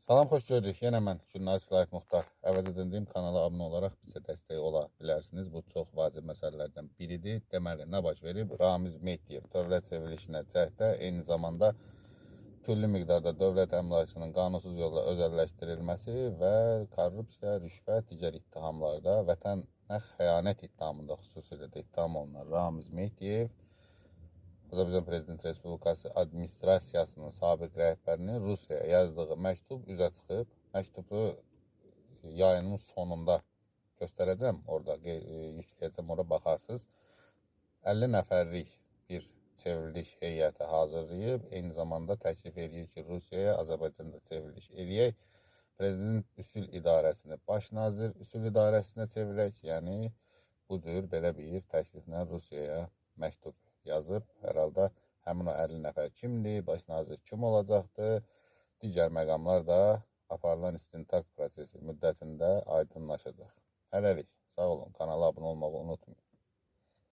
Salam, xoş gördük. Yenə mən jurnalist Raif Muxtar. Əvvəz edindiyim kanala abunə olaraq bizə dəstək ola bilərsiniz. Bu çox vacib məsələlərdən biridir. Deməli, nə baş verib? Ramiz Mehdiyev dövlət çevrilişinə cəhdə, eyni zamanda külli miqdarda dövlət əmlakının qanunsuz yolla özəlləşdirilməsi və korrupsiya, rüşvət, digər ittihamlarda vətənə xəyanət ittihamında xüsusilə də ittiham olunan Ramiz Mehdiyev Azərbaycan Prezident Respublikası administrasiyasının sabiq rəhbərinin Rusiyaya yazdığı məktub üzə çıxıb. Məktubu yayının sonunda göstərəcəm, orada yükləyəcəm, ora baxarsınız. 50 nəfərlik bir çevriliş heyəti hazırlayıb, eyni zamanda təklif edir ki, Rusiyaya, Azərbaycanda çevriliş eləyək. Prezident Üsul İdarəsini baş nazir Üsul İdarəsinə çevirək, yəni bu cür belə bir təkliflə Rusiyaya məktub yazıb. Hər halda həmin o 50 nəfər kimdir, baş nazir kim olacaqdır, digər məqamlar da aparılan istintaq prosesi müddətində aydınlaşacaq. Hələlik, sağ olun, kanala abunə olmağı unutmayın.